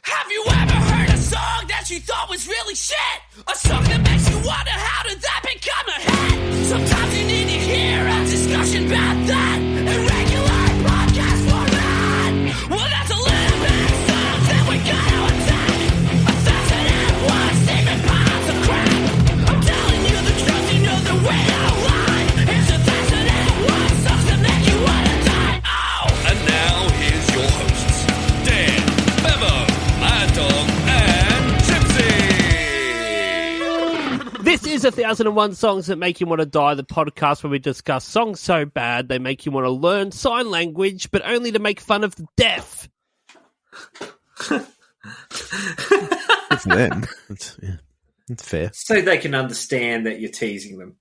Have you ever heard a song that you thought was really shit? A song that makes you wonder how did that become a hit? Sometimes you need to hear a discussion about that. Irregular podcast format. Well, that's a little bit of songs that we gotta attack. 1,001 steaming piles of crap. I'm telling you the truth, you know that we don't lie. Here's 1,001 songs that make you wanna die. Oh! And now here's your hosts, Dan, Bevo, Mad Dog, and Gypsy. This is 1,001 Songs That Make You Want to Die, the podcast where we discuss songs so bad they make you want to learn sign language, but only to make fun of the deaf. It's them. It's fair. So they can understand that you're teasing them.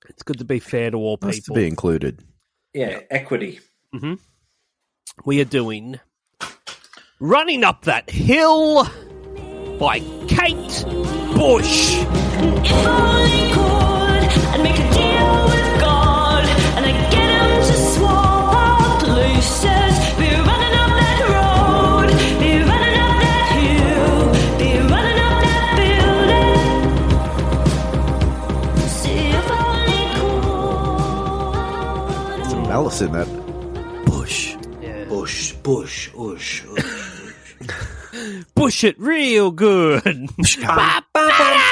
It's good to be fair to all Nice to people. be included. Yeah, equity. We are doing Running Up That Hill by Kate Bush. If only could, I'd make a deal with God, and I'd get him to swap places. Be running up that road, be running up that hill, be running up that building. See if only could. Some malice in that. Bush. Bush, bush, ush, ush. Push it real good. Bam, bam,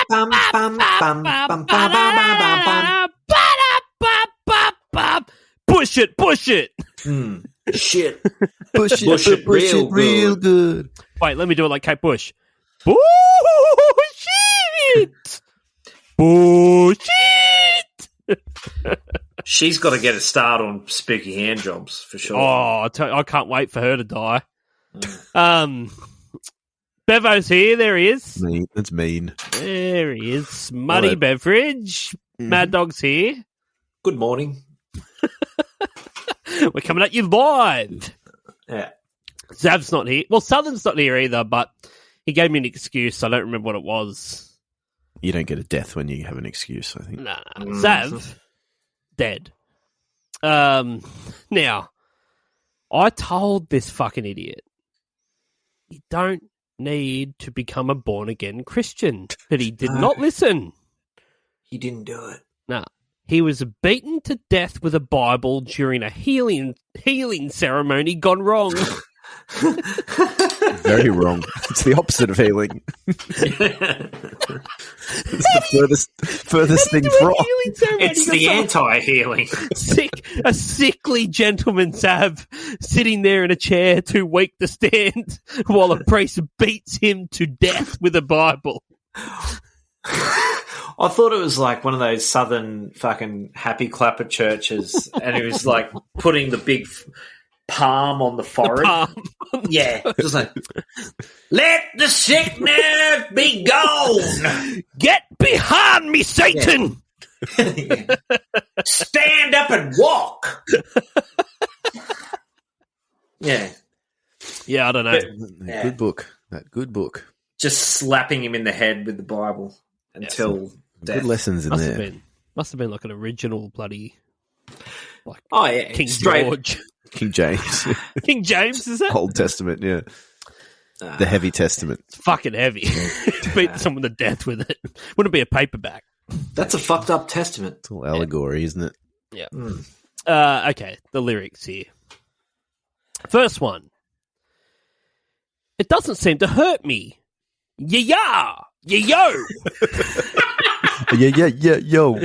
bam, bam, bam, bam, bam, bam, Push it, push it. Shit. Push it real good. Wait, let me do it like Kate Bush. Bullshit. Bullshit. She's got to get a start on spooky hand jobs for sure. Oh, I can't wait for her to die. Bevo's here. There he is. Mean. That's mean. There he is. Smutty Hello. Beverage. Mad Dog's here. Good morning. We're coming at you live. Yeah. Zav's not here. Well, Southern's not here either, but he gave me an excuse. I don't remember what it was. You don't get a death when you have an excuse, I think. Nah. Zav, dead. Now, I told this fucking idiot, you don't need to become a born-again Christian, but he did not listen. He didn't do it. No. He was beaten to death with a Bible during a healing ceremony gone wrong. Very wrong. It's the opposite of healing. It's the furthest thing from. It's the anti-healing. A sickly gentleman, Sav, sitting there in a chair too weak to stand while a priest beats him to death with a Bible. I thought it was like one of those southern fucking happy clapper churches, and he was like putting the big palm on the forehead. Yeah, just like, let the sickness be gone. Get behind me, Satan! Yeah. Stand up and walk. Yeah. Yeah, I don't know. Yeah. Good book. That good book. Just slapping him in the head with the Bible until death. Good lessons in there. Must have been like an original bloody like Oh, yeah. King Straight. George. King James. King James, is that? Old Testament, yeah. The Heavy Testament. It's fucking heavy. Beat someone to death with it. Wouldn't be a paperback. That's a fucked up testament. It's all allegory, isn't it? Yeah. Okay, the lyrics here. First one. It doesn't seem to hurt me. Yeah, yo. Yeah, yo.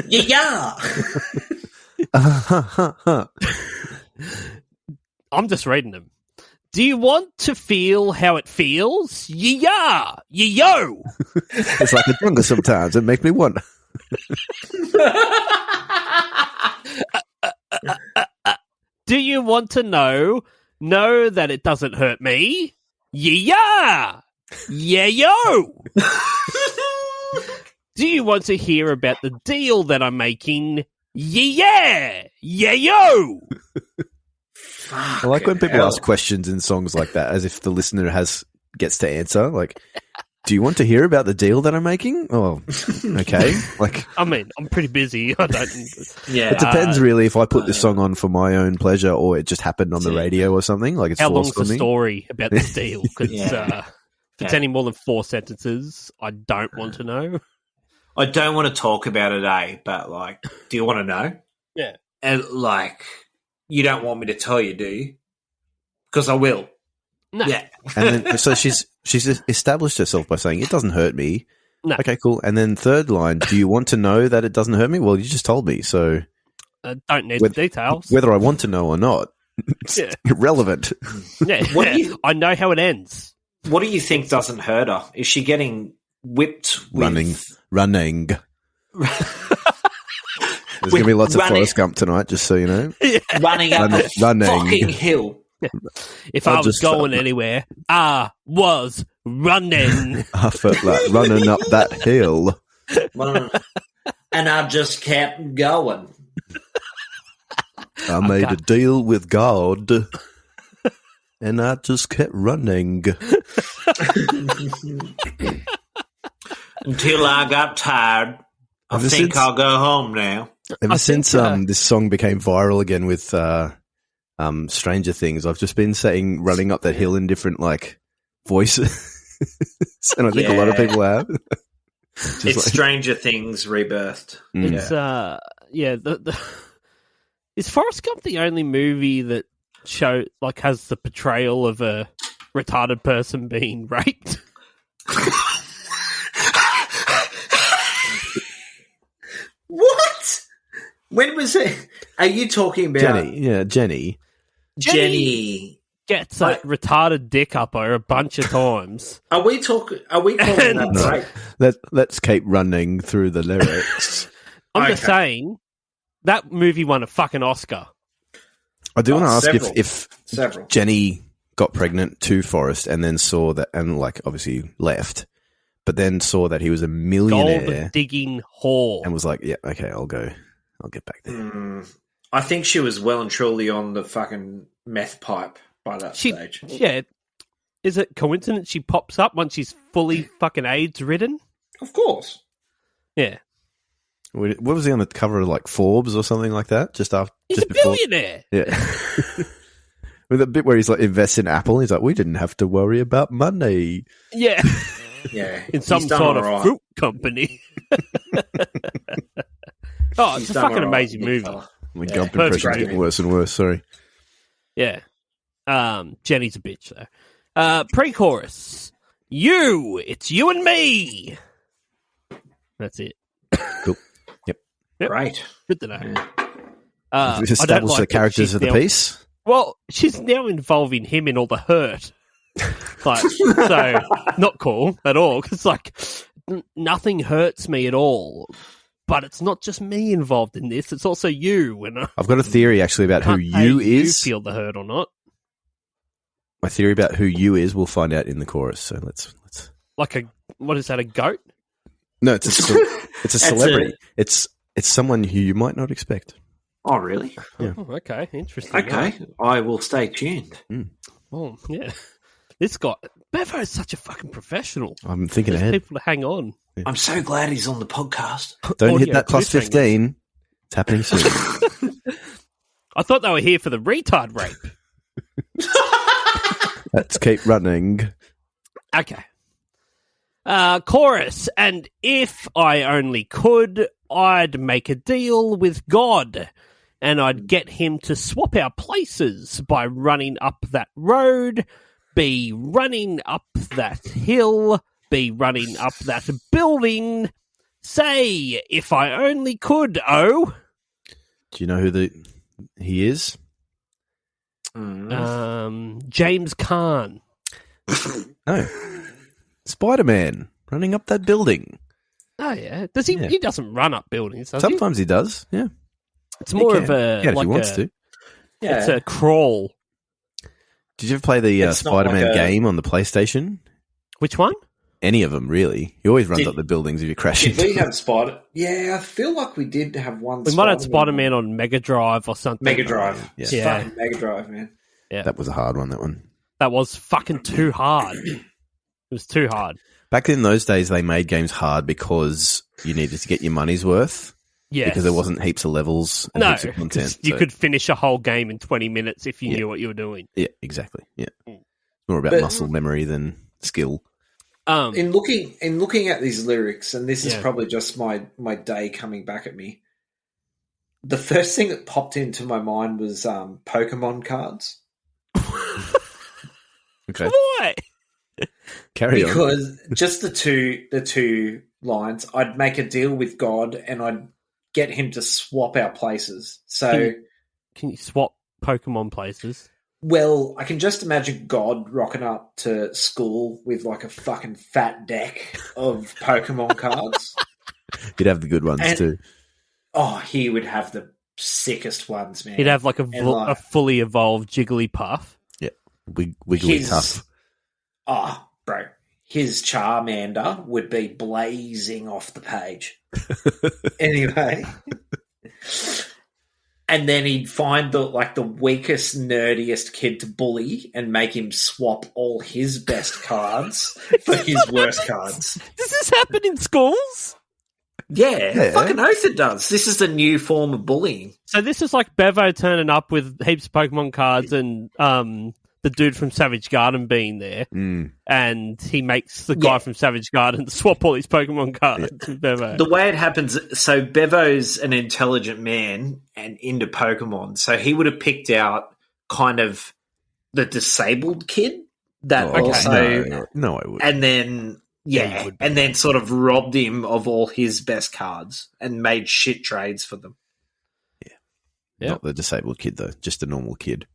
Yeah. I'm just reading them. Do you want to feel how it feels? Yeah, yo. It's like a jungle sometimes. It makes me wonder. Do you want to know that it doesn't hurt me? Yeah, yo. Do you want to hear about the deal that I'm making? Yeah, yo. I like when people ask questions in songs like that as if the listener gets to answer. Like, Do you want to hear about the deal that I'm making? Oh, okay. Like, I mean, I'm pretty busy. I don't. Yeah. it depends really if I put this song on for my own pleasure or it just happened on the radio or something. Like it's How long's forced the on me. story about this deal? Because Yeah. if it's any more than 4 sentences, I don't want to know. I don't want to talk about it, but like, do you want to know? Yeah. And like, you don't want me to tell you, do you? Because I will. No. Yeah. And then, so she's established herself by saying it doesn't hurt me. No. Okay, cool. And then third line, do you want to know that it doesn't hurt me? Well, you just told me, so Don't need the details. whether I want to know or not, it's Yeah. irrelevant. Yeah. What do you- I know how it ends. What do you think doesn't hurt her? Is she getting whipped with... Running. There's going to be lots of running- Forrest Gump tonight, just so you know. running up a Running. fucking hill? If I I was just going anywhere, I was running. I felt like running up that hill. And I just kept going. I made a deal with God, and I just kept running. Until I got tired. I Ever think since- I'll go home now. Ever I since think, this song became viral again with Stranger Things, I've just been saying running up that hill in different like voices, and I think a lot of Yeah. people have. Just It's like- Stranger Things rebirthed. Mm. It's is Forrest Gump the only movie that has the portrayal of a retarded person being raped? What? When was it? Are you talking about Jenny. Jenny? Gets that retarded dick up her a bunch of times. Are we calling that No. rape? Let's keep running through the lyrics. I'm just Okay. saying that movie won a fucking Oscar. I do want to ask several. if Several. Jenny got pregnant to Forrest and then saw that, and like obviously left, but then saw that he was a millionaire Gold digging whore. and was like, "Yeah, okay, I'll get back there." I think she was well and truly on the fucking meth pipe by that stage. Yeah. Is it coincidence she pops up once she's fully fucking AIDS ridden? Of course. Yeah. What was he on the cover of like Forbes or something like that? Just after, He's just a before, billionaire. yeah. With a bit where he's like invests in Apple, he's like, "We didn't have to worry about money." Yeah. Yeah. In some He's done sort of all right. fruit company. Oh, it's He's a done fucking all right, amazing big movie. fella. My Yeah. Gump Perfect. impression's getting worse and worse. Sorry. Yeah. Jenny's a bitch, though. Pre-chorus. It's you and me. That's it. Cool. Yep. Yep. Great. Good to know. Yeah. We've I don't established the like that characters she's of the now- piece. Well, she's now involving him in all the hurt. Like, so not cool at all. Because nothing hurts me at all. But it's not just me involved in this; it's also you. And I I've got a theory actually about who can't say you you is. feel the hurt or not. My theory about who you is, we'll find out in the chorus. So let's. Like what is that? A goat? No, it's a celebrity. It's someone who you might not expect. Oh, really? Yeah. Oh, okay, interesting. Okay. I will stay tuned. Oh, yeah. This guy, Bevo is such a fucking professional. I'm thinking There's ahead. people to hang on. I'm so glad he's on the podcast. Don't hit Audio that plus cliffhanger. 15. It's happening soon. I thought they were here for the retard rape. Let's keep running. Okay. Chorus. And if I only could, I'd make a deal with God. And I'd get him to swap our places by running up that road, be running up that hill, be running up that building. Say, if I only could, oh. Do you know who he is? James Caan. No. Spider-Man running up that building. Oh, yeah. Does he? Yeah. He doesn't run up buildings, does Sometimes he does. Yeah. he? It's more He of can. a... Yeah, if like he wants a- to. Yeah. It's a crawl. Did you ever play the It's not Spider-Man like a- game on the PlayStation? Which one? Any of them, really. He always runs Did- up the buildings if you crash Did into we have Spider? Yeah, I feel like we did have one. We might have Spider-Man on Mega Drive or something. Mega Drive. Yeah. It's Yeah. fucking Mega Drive, man. Yeah. That was a hard one, that one. That was fucking too hard. It was too hard. Back in those days, they made games hard because you needed to get your money's worth. Yes. Because there wasn't heaps of levels and heaps of content. You could finish a whole game in 20 minutes if you knew what you were doing. Yeah, exactly. Yeah. More about muscle memory than skill. In looking at these lyrics, and this is probably just my day coming back at me, the first thing that popped into my mind was Pokemon cards. Okay. Why? Carry on. Because just the two lines, I'd make a deal with God and I'd get him to swap our places. So Can you swap Pokemon places? well, I can just imagine God rocking up to school with like a fucking fat deck of Pokemon cards. You'd have the good ones too. Oh, he would have the sickest ones, man. He'd have like a fully evolved Jigglypuff. Yeah. Wiggly tough. Oh, bro. His Charmander would be blazing off the page. Anyway. And then he'd find the weakest, nerdiest kid to bully and make him swap all his best cards for his worst cards. Does this happen in schools? Yeah, fucking oath it does. This is the new form of bullying. So this is like Bevo turning up with heaps of Pokemon cards and the dude from Savage Garden being there, and he makes the guy from Savage Garden swap all his Pokemon cards with Bevo. The way it happens, so Bevo's an intelligent man and into Pokemon, so he would have picked out kind of the disabled kid that also... No, I would. And then... Yeah, and then sort of robbed him of all his best cards and made shit trades for them. Yeah. Not the disabled kid, though. Just a normal kid.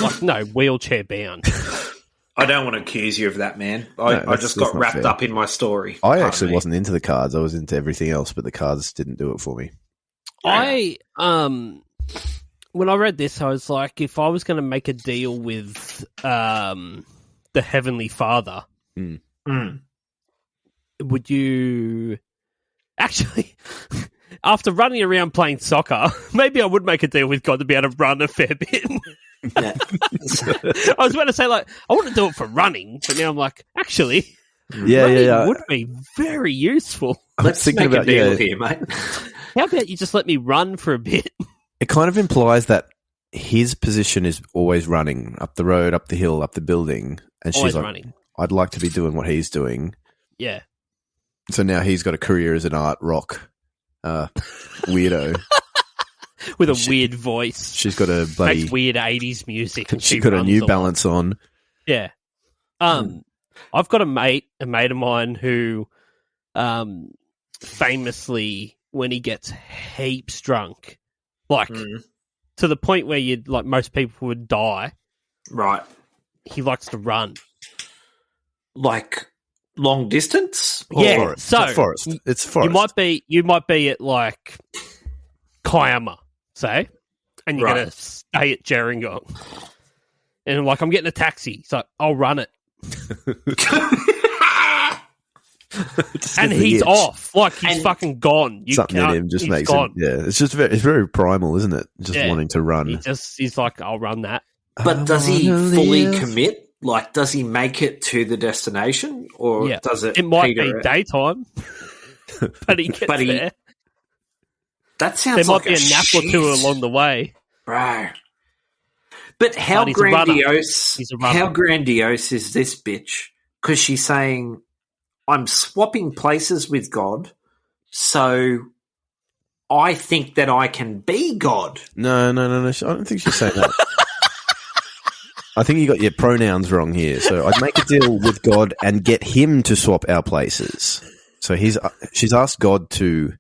Like, no, wheelchair bound. I don't want to accuse you of that, man. I just got wrapped up in my story. I actually wasn't into the cards. I was into everything else, but the cards didn't do it for me. When I read this, I was like, if I was going to make a deal with the Heavenly Father... Would you actually, after running around playing soccer, maybe I would make a deal with God to be able to run a fair bit. I was about to say, like, I wouldn't do it for running, but now I'm like, actually, running would be very useful. Let's make a deal here, mate. How about you just let me run for a bit? It kind of implies that his position is always running up the road, up the hill, up the building, and Always she's like, running. I'd like to be doing what he's doing. Yeah. So now he's got a career as an art rock weirdo. With a weird voice. She's got a bloody... Makes weird 80s music. And she's got a New Balance on. Yeah. I've got a mate of mine who famously, when he gets heaps drunk, like to the point where you'd like most people would die. Right. He likes to run. Like... long distance? Yeah, forest? so it's forest. You might be at like Kiama, say, and you're gonna stay at Gerringong. And I'm like, I'm getting a taxi. So I'll run it. And he's off. Like he's fucking gone. Something in him just makes him. Yeah, it's just it's very primal, isn't it? Just wanting to run. He's like, I'll run that. But does he fully commit? Like, does he make it to the destination, or does it? It might be daytime, but he gets there. That sounds like there might be a nap or two along the way, bro. But how grandiose? How grandiose is this bitch? Because she's saying, "I'm swapping places with God, so I think that I can be God." No. I don't think she's saying that. I think you got your pronouns wrong here. So I'd make a deal with God and get him to swap our places. So she's asked God to...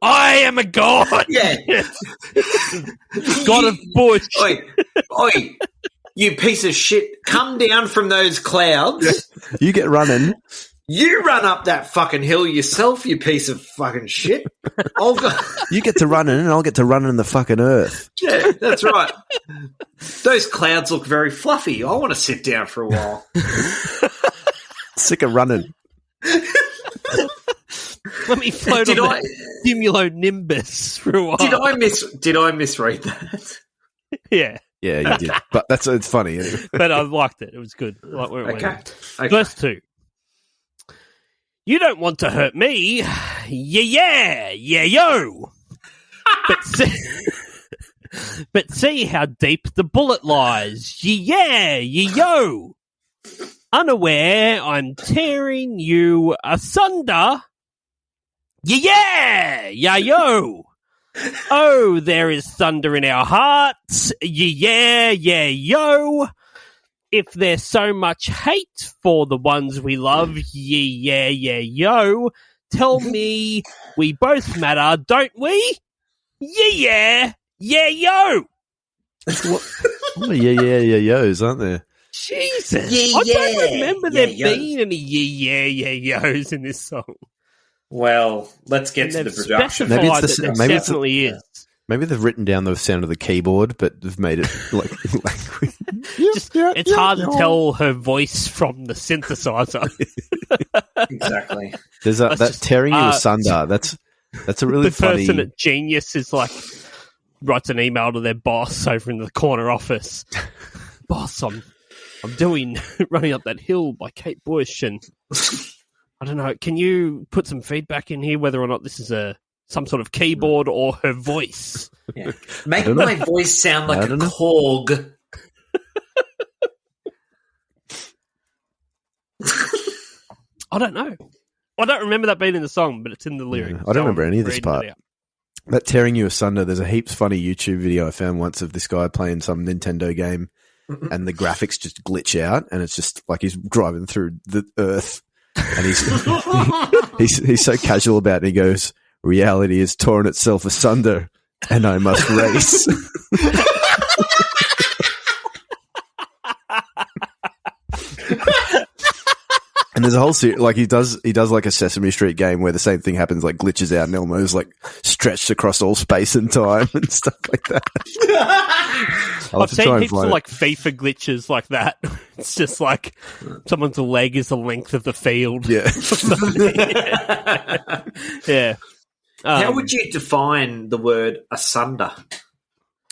I am a god! Yeah. God of Bush. Oi, you piece of shit. Come down from those clouds. You get running. You run up that fucking hill yourself, you piece of fucking shit. I'll go. You get to running and I'll get to running the fucking earth. Yeah, that's right. Those clouds look very fluffy. I want to sit down for a while. Sick of running. Let me float on that cumulonimbus for a while. Did I misread that? Yeah. Yeah, you did. But it's funny. Anyway. But I liked it. It was good. I like where it Okay. went. Okay. Verse 2. You don't want to hurt me. Yeah, yo. But see how deep the bullet lies. Yeah, yo. Unaware, I'm tearing you asunder. Yeah, yo. Oh, there is thunder in our hearts. Yeah, yo. If there's so much hate for the ones we love, yeah, yo. Tell me we both matter, don't we? Yeah, yo. Oh, yeah, yo's, aren't there? Jesus. Yeah, I don't yeah. remember Yeah, there yo. being any yo's in this song. Well, let's get to And the they've production. Maybe it's specified the- that there maybe it's the- definitely is. Maybe they've written down the sound of the keyboard, but they've made it like It's hard to tell her voice from the synthesizer. Exactly. There's Let's that just- tearing you asunder. That's a really The funny. person at Genius is like writes an email to their boss over in the corner office. Boss, I'm doing Running Up That Hill by Kate Bush, and I don't know. Can you put some feedback in here whether or not this is some sort of keyboard or her voice? Yeah. Make don't know. my voice sound I like a don't know. Korg. I don't know. I don't remember that being in the song, but it's in the lyrics. I don't remember any of this reading it part. out. That tearing you asunder. There's a heaps funny YouTube video I found once of this guy playing some Nintendo game, and the graphics just glitch out, and it's just like he's driving through the earth, and he's so casual about it. He goes, "Reality has torn itself asunder, and I must race." And there's a whole series, like he does like a Sesame Street game where the same thing happens, like glitches out and Elmo's like stretched across all space and time and stuff like that. I've seen heaps of like FIFA glitches like that. It's just like someone's leg is the length of the field. Yeah. Yeah. How would you define the word asunder?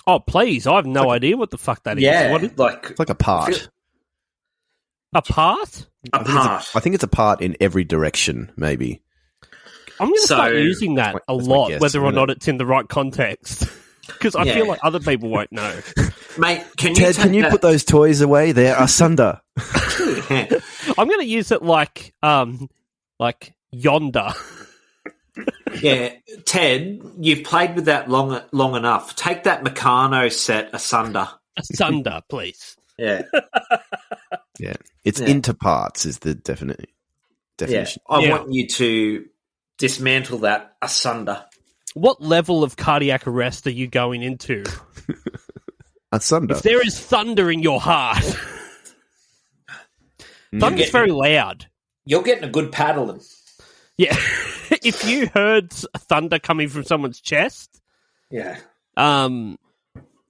Oh, please. I have no idea what the fuck that is. Yeah, What is like It's like a part. apart? apart. I think it's a part in every direction, maybe. I'm going to So- start using that a That's my lot, guess, whether or isn't not it? it's in the right context. Because I Yeah. feel like other people won't know. Mate, can you Ted, take can you that- put those toys away? They're asunder. I'm going to use it like yonder. Yeah, Ted, you've played with that long enough. Take that Meccano set asunder. Asunder, please. Yeah, Yeah. It's Yeah. into parts is the yeah. definition. I Yeah. want you to dismantle that asunder. What level of cardiac arrest are you going into? Asunder. If there is thunder in your heart, thunder's Get- very loud. You're getting a good paddling. Yeah. If you heard thunder coming from someone's chest, Yeah.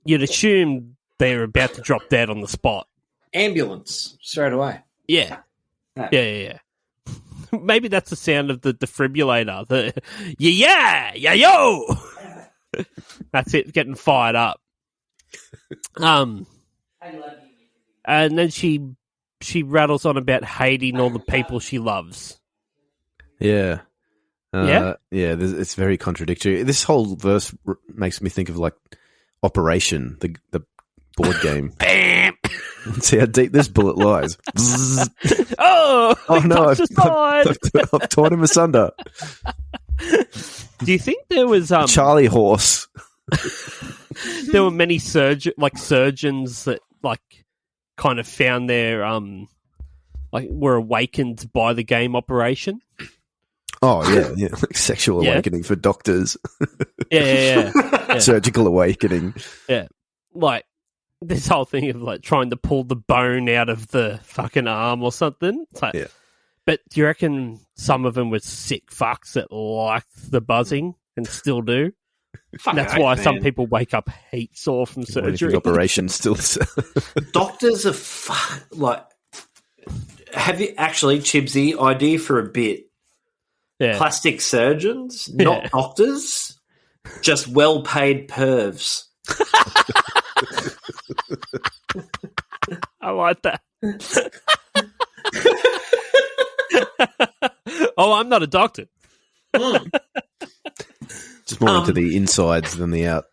you'd assume they're about to drop dead on the spot. Ambulance straight away. Yeah. Yeah. Yeah. Maybe that's the sound of the defibrillator. The yo. That's it, getting fired up. And then she rattles on about hating all the people she loves. Yeah. Yeah? Yeah, it's very contradictory. This whole verse makes me think of like Operation, the board game. Bam! See how deep this bullet lies. Bzzz. Oh no! I've torn him asunder. Do you think there was Charlie horse. there were many surgeons that like kind of found their like were awakened by the game Operation? Oh yeah, like sexual Yeah. awakening for doctors, Yeah. surgical awakening. Like this whole thing of like trying to pull the bone out of the fucking arm or something. It's like, Yeah. But do you reckon some of them were sick fucks that liked the buzzing and still do? That's why some people wake up heat sore from surgery. Operation still. Doctors are like. Have you actually, Chibsy? Idea for a bit. Yeah. Plastic surgeons, not doctors, just well-paid pervs. I like that. Oh, I'm not a doctor. Just more into the insides than the out.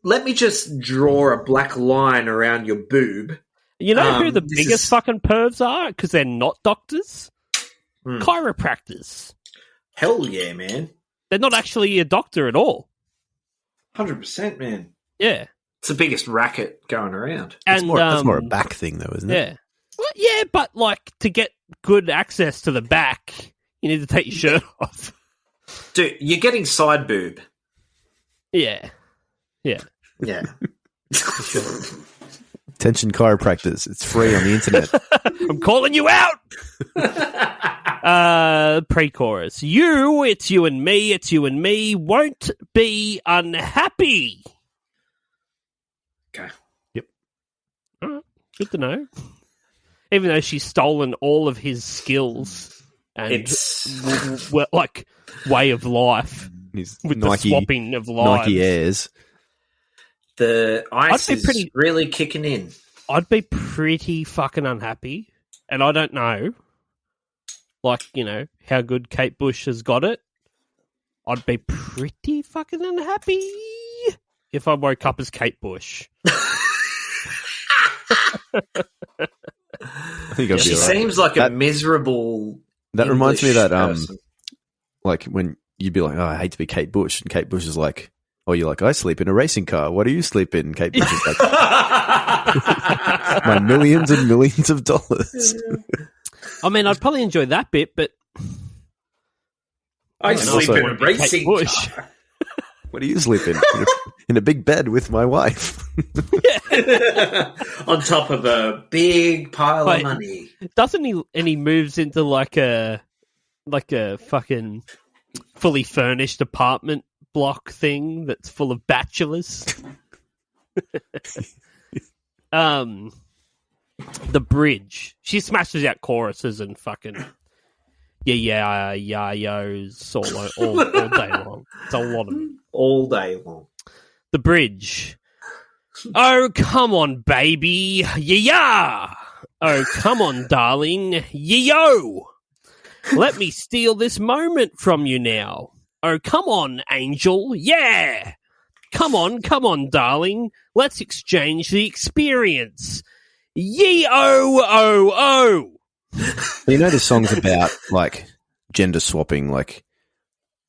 Let me just draw a black line around your boob. You know who the this biggest is- fucking pervs are? Because they're not doctors? Hmm. Chiropractors. Hell yeah, man. They're not actually a doctor at all. 100%, man. Yeah. It's the biggest racket going around. And That's more a back thing, though, isn't it? Yeah. Well, yeah, but like to get good access to the back, you need to take your shirt off. Dude, you're getting side boob. Yeah. Yeah. Yeah. Attention chiropractors. It's free on the internet. I'm calling you out. Pre-chorus. It's you and me, won't be unhappy. Okay. Good to know. Even though she's stolen all of his skills and like way of life His with Nike, the swapping of lives. Nike Airs. The ice I'd be is really kicking in. I'd be pretty fucking unhappy, and I don't know, like, you know, how good Kate Bush has got it. I'd be pretty fucking unhappy if I woke up as Kate Bush. I think I'd She be alright. seems like a miserable. That reminds me of English that, person. like when you'd be like, "Oh, I hate to be Kate Bush," and Kate Bush is like, "Oh, you're like, I sleep in a racing car. What do you sleep in?" Kate Bush is like, "My millions and millions of dollars." I mean, I'd probably enjoy that bit, but I And sleep also- in a racing Kate Bush. car. What do you sleep in? In a big bed with my wife. On top of a big pile Wait. of money. doesn't he? And he moves into like a fucking fully furnished apartment block thing that's full of bachelors. The bridge. She smashes out choruses and fucking yos all day long. It's a lot of them. All day long. The bridge. Oh, come on, baby. Yeah. Oh, come on, darling. Yo. Let me steal this moment from you now. Oh, come on, angel. Yeah. Come on, darling. Let's exchange the experience. Yee-oh-oh-oh. You know, this song's about like gender swapping. Like,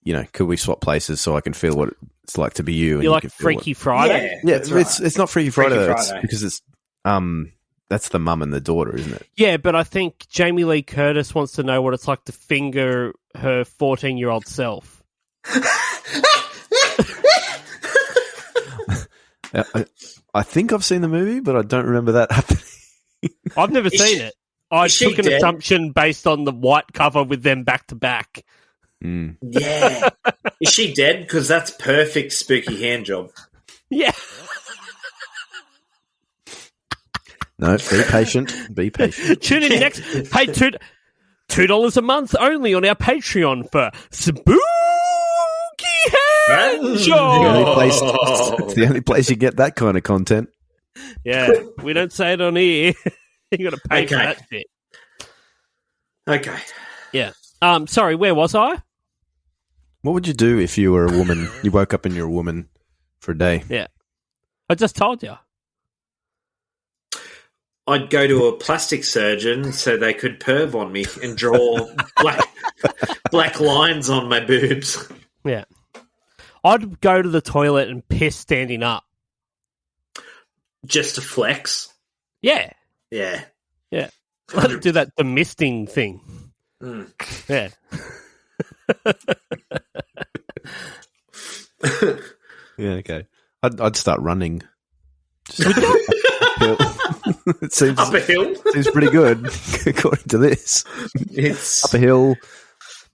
you know, could we swap places so I can feel what it's like to be you? And You like can feel Freaky Friday? Yeah, that's right. it's not Freaky Friday, Freaky though. It's Friday. because it's that's the mum and the daughter, isn't it? Yeah, but I think Jamie Lee Curtis wants to know what it's like to finger her 14-year-old self. I think I've seen the movie, but I don't remember that happening. I've never Is seen she- it. I is she took an dead? assumption based on the white cover with them back to back. Mm. Yeah. Is she dead? Because that's perfect spooky hand job. Yeah. No, be patient. Be patient. Tune in next. Pay $2 a month only on our Patreon for Spooky Hand The only Job. place, it's the only place you get that kind of content. Yeah, we don't say it on here. You got to pay for Okay. that shit. Okay. Yeah. Sorry, where was I? What would you do if you were a woman? You woke up and you're a woman for a day. Yeah. I just told you. I'd go to a plastic surgeon so they could perv on me and draw black lines on my boobs. Yeah. I'd go to the toilet and piss standing up. Just to flex. Yeah. Yeah. Yeah. Let it do that demisting thing. Mm. Yeah. Yeah, okay. I'd start running. Just uphill. It seems Up a hill. seems pretty good according to this. It's Up a hill.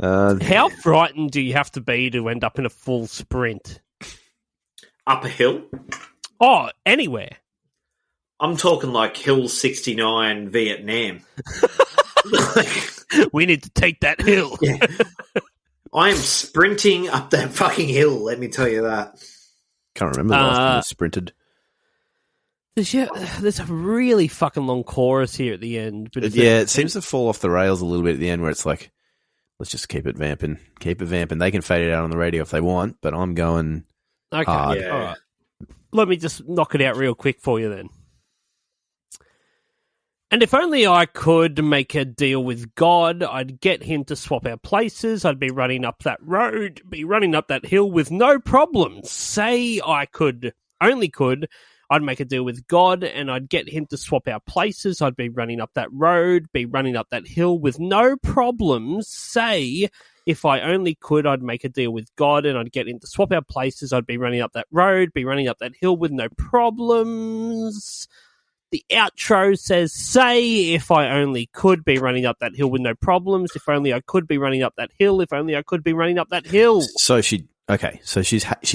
How frightened do you have to be to end up in a full sprint? up a hill. Oh, anywhere. I'm talking like Hill 69 Vietnam. We need to take that hill. I am sprinting up that fucking hill, let me tell you that. Can't remember the last time I sprinted. There's a really fucking long chorus here at the end. But It seems to fall off the rails a little bit at the end where it's like, let's just keep it vamping. Keep it vamping. They can fade it out on the radio if they want, but I'm going okay, hard. Yeah. all right. Let me just knock it out real quick for you then. And if only I could make a deal with God, I'd get him to swap our places. I'd be running up that road, be running up that hill with no problems. Say I could, only could, I'd make a deal with God and I'd get him to swap our places. I'd be running up that road, be running up that hill with no problems. Say, if I only could, I'd make a deal with God and I'd get him to swap our places. I'd be running up that road, be running up that hill with no problems. The outro says, say, if I only could be running up that hill with no problems. If only I could be running up that hill. If only I could be running up that hill. So she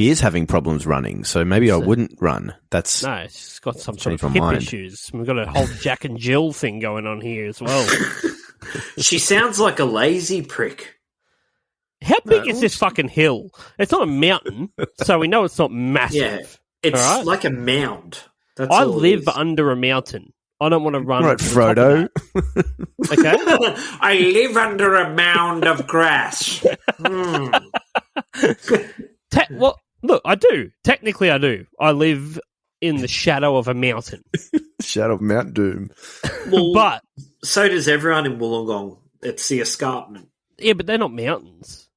is having problems running. So maybe I wouldn't run. That's No, she's got some sort Change of my hip mind. issues. We've got a whole Jack and Jill thing going on here as well. She sounds like a lazy prick. How big is this fucking hill? It's not a mountain, so we know it's not massive. Yeah, it's All right? like a mound. That's I all it live is. under a mountain. I don't want to run. right, to the top Frodo. of that. Okay. I live under a mound of grass. Well, look, I do. Technically, I do. I live in the shadow of a mountain. Shadow of Mount Doom. Well, But so does everyone in Wollongong. It's the escarpment. yeah, but they're not mountains.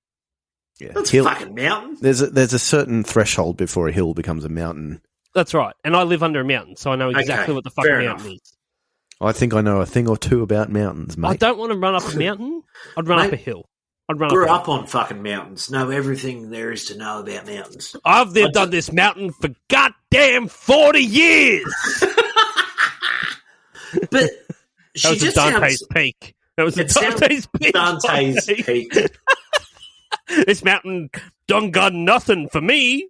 Yeah. That's Hill- a fucking mountain. There's a certain threshold before a hill becomes a mountain. That's right. And I live under a mountain, so I know exactly Okay, what the fucking fair mountain enough. is. I think I know a thing or two about mountains, mate. I don't want to run up a mountain. I'd run up Mate, a hill. I'd run Grew up. A up on fucking mountains. Know everything there is to know about mountains. I've lived on this mountain for goddamn 40 years. But That she was a just Dante's sounds Peak. That was a It sounds- Dante's Peak. Dante's Peak. This mountain done got nothing for me.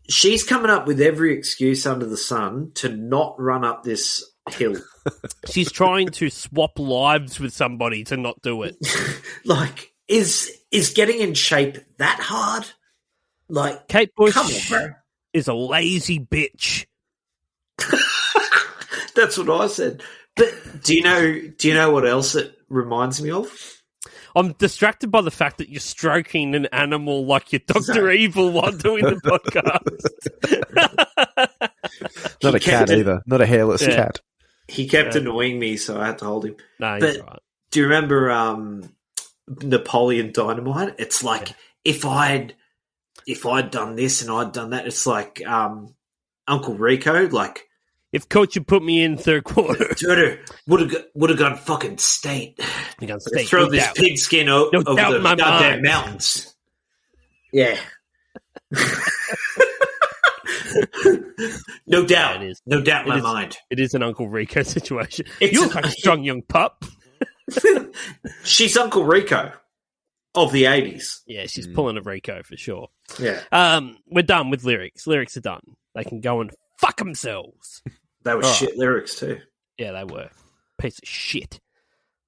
She's coming up with every excuse under the sun to not run up this hill. She's trying to swap lives with somebody to not do it. Like, is getting in shape that hard? Like, Kate Bush come on, bro. is a lazy bitch. That's what I said. But do you know what else it reminds me of? I'm distracted by the fact that you're stroking an animal like you're Dr. Evil while doing the podcast. Not a cat either. Not a hairless Yeah. cat. He kept annoying me, so I had to hold him. No, But you're right. do you remember Napoleon Dynamite? It's like if I'd done this and I'd done that, it's like Uncle Rico, like If coach had put me in third quarter, would have gone fucking state. you're going to stay. Throw No this doubt. pigskin No over doubt the in my goddamn mind. mountains. Yeah. No doubt. Yeah, it is. No doubt in It my is. mind. It is an Uncle Rico situation. It's You an- look like a strong young pup. She's Uncle Rico of the 80s. Yeah, she's pulling a Rico for sure. Yeah. We're done with lyrics. Lyrics are done. They can go and fuck themselves. They were All right. shit lyrics too. Yeah, they were. Piece of shit.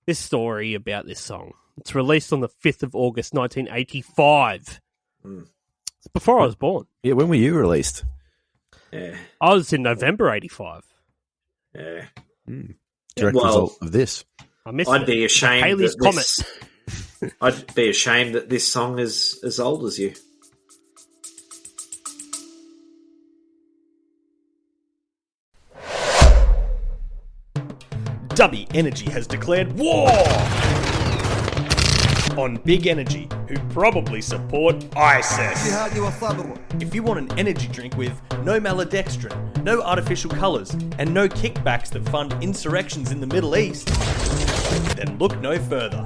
This story about this song. It's released on the 5th of August, 1985. It's before I was born. Yeah, when were you released? Yeah. I was in November 85. Yeah. Direct Well, result of this. I missed I'd it. be ashamed Halley's that this, I'd be ashamed that this song is as old as you. Dubby Energy has declared war on Big Energy, who probably support ISIS. If you want an energy drink with no maltodextrin, no artificial colours, and no kickbacks that fund insurrections in the Middle East, then look no further.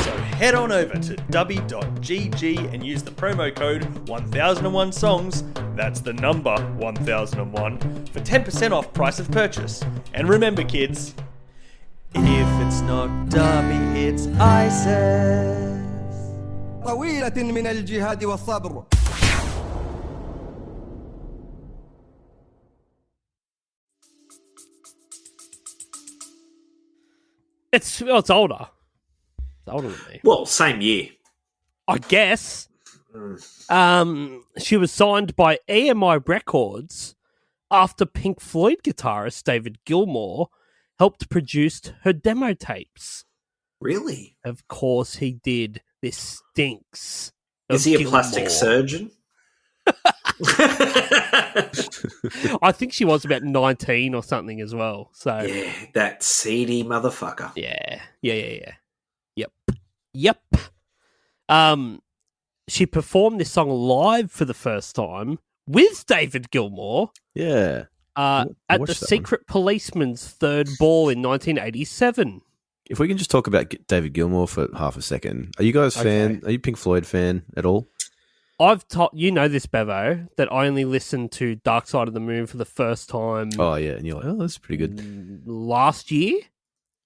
So head on over to dubby.gg and use the promo code 1001songs, that's the number 1001, for 10% off price of purchase. And remember kids, if it's not Dubby, it's ISIS. طويلة من الجهاد والصبر. It's older. It's older than me. Well, same year. I guess. She was signed by EMI Records after Pink Floyd guitarist David Gilmour helped produce her demo tapes. Really? Of course he did. This stinks. Is he a plastic surgeon? I think she was about 19 or something as well. So Yeah, that seedy motherfucker. yeah. Yep. She performed this song live for the first time with David Gilmour Yeah. at the watched that Secret Policeman's third ball in 1987. If we can just talk about David Gilmour for half a second. Are you guys fan? Are you Pink Floyd fan at all? I've taught you know this, Bevo, that I only listened to Dark Side of the Moon for the first time Oh, yeah. And you're like, oh, that's pretty good. last year.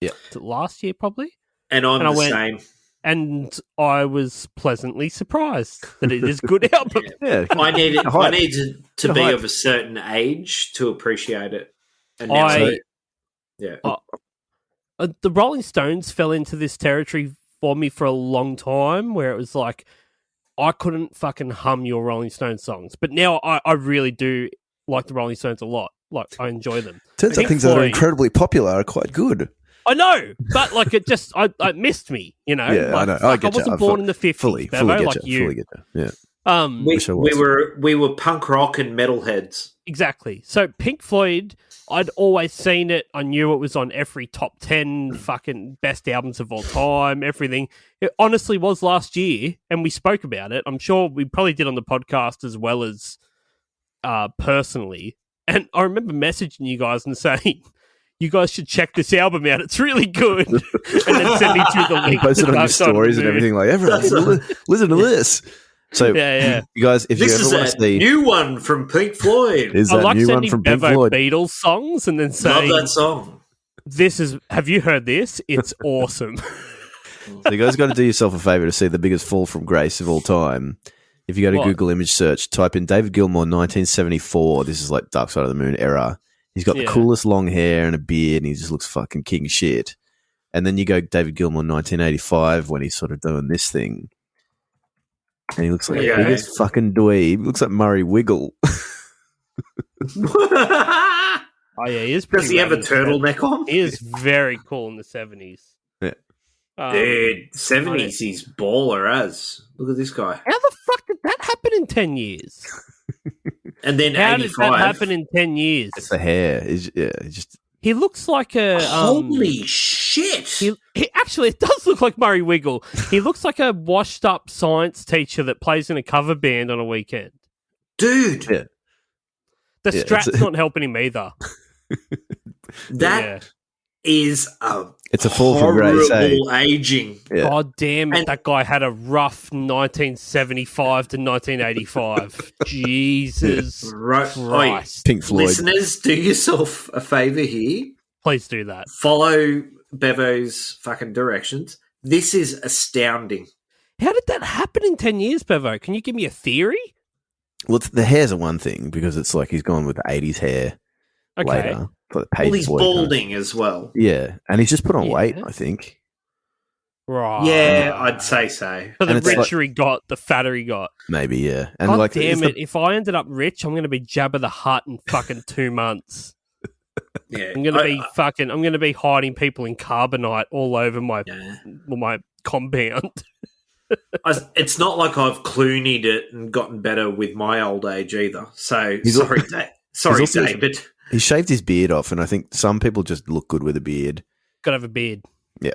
Yeah. Last year, probably. And I'm And I the went- same. And I was pleasantly surprised that it is a good album. Yeah. I needed Hype. to The be hype. of a certain age to appreciate it. And now yeah. The Rolling Stones fell into this territory for me for a long time, where it was like I couldn't fucking hum your Rolling Stones songs, but now I really do like the Rolling Stones a lot. Like I enjoy them. Turns out Pink things that are Floyd- incredibly popular are quite good. I know, but like it just I missed me, you know. Yeah, like, I know. fuck, get you. wasn't born in the 50s, Fully Bevo, get like you. Fully get you. Yeah. We, Wish I was. we were punk rock and metalheads. Exactly. So Pink Floyd, I'd always seen it. I knew it was on every top 10 fucking best albums of all time, everything. It honestly was last year, and we spoke about it. I'm sure we probably did on the podcast as well as personally. And I remember messaging you guys and saying, you guys should check this album out. It's really good. And then sending you the link. Posted to on your Dark Side of the stories and Moon. everything like, everyone, listen to this. So, Yeah. you guys, if This you is ever want a to see, new one from Pink Floyd. is I that like new one sending from Pink Bevo Floyd? Beatles songs and then Love saying, that song. have you heard this? It's awesome. So you guys got to do yourself a favor to see the biggest fall from grace of all time. If you go to What? Google image search, type in David Gilmour 1974. This is like Dark Side of the Moon era. He's got the Yeah. coolest long hair and a beard, and he just looks fucking king shit. And then you go David Gilmour 1985 when he's sort of doing this thing. And he looks like Yeah. the biggest fucking dweeb. He looks like Murray Wiggle. Oh yeah, he is. Does he have a rad in the turtleneck on? 70s. He is very cool in the 70s. Yeah. Dude, 70s, he's baller as. Look at this guy. How the fuck did that happen in 10 years? And then How did 85. that happen in 10 years? It's the hair. It's just He looks like a. Holy shit. He actually, it does look like Murray Wiggle. He looks like a washed up science teacher that plays in a cover band on a weekend. Dude, Yeah. The Yeah, strap's it's- not helping him either. that is a it's a fall from grace. Eh? horrible aging. Yeah. God damn it, And- that guy had a rough 1975 to 1985. Jesus Right. Christ. Pink Floyd. Listeners, do yourself a favor here. Please do that. Follow Bevo's fucking directions. This is astounding. How did that happen in 10 years, Bevo? Can you give me a theory? Well, the hair's a one thing because it's like he's gone with the 80s hair Okay. later. For the Well, page he's boy kind of- balding as well. Yeah, and he's just put on Yeah. weight, I think. Right. Yeah, I'd say so. So the And it's like- richer he got, the fatter he got. Maybe, yeah. And God like, damn it's it. If I ended up rich, I'm going to be Jabba the Hutt in fucking 2 months. Yeah, I'm going to be hiding people in carbonite all over my yeah. my compound. It's not like I've Clooney'd it and gotten better with my old age either. So He's al- sorry, also- David. he shaved his beard off, and I think some people just look good with a beard. Got to have a beard. Yeah.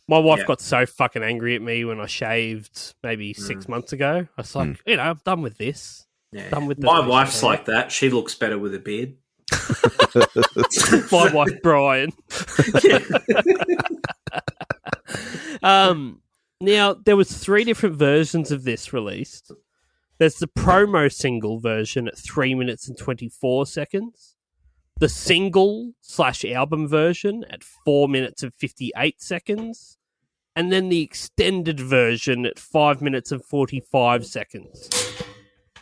My wife Yeah. got so fucking angry at me when I shaved maybe 6 months ago. I was like, I'm done with this. Yeah. Done with the My facial wife's hair. like that. She looks better with a beard. My wife, Brian. Now, there was 3 different versions of this released. There's the promo single version at 3 minutes and 24 seconds. The single/album version at 4 minutes and 58 seconds. And then the extended version at 5 minutes and 45 seconds.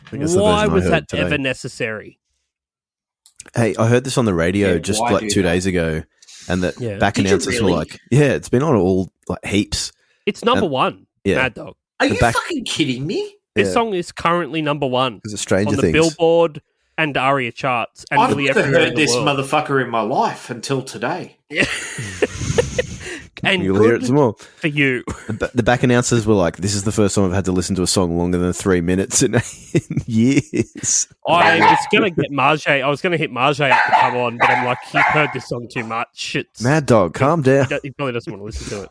I think that's the Why version I was heard that today. ever necessary? Hey, I heard this on the radio Yeah, just why like do 2 that? days ago, and that Yeah. back Did you announcers were really? like, "Yeah, it's been on all like heaps." It's number one, yeah. Mad Dog. Are The you back- fucking kidding me? This Yeah. song is currently number 1 Because of Stranger on the Things. Billboard and ARIA charts, and I've nearly never everywhere in heard the this world. motherfucker in my life until today. And You'll hear it good some more. for you. The back announcers were like, "This is the first time I've had to listen to a song longer than 3 minutes in years." I was going to get Marjay. I was going to hit Marjay up to come on, but I'm like, he's heard this song too much. It's, Mad Dog, calm down. he probably doesn't want to listen to it.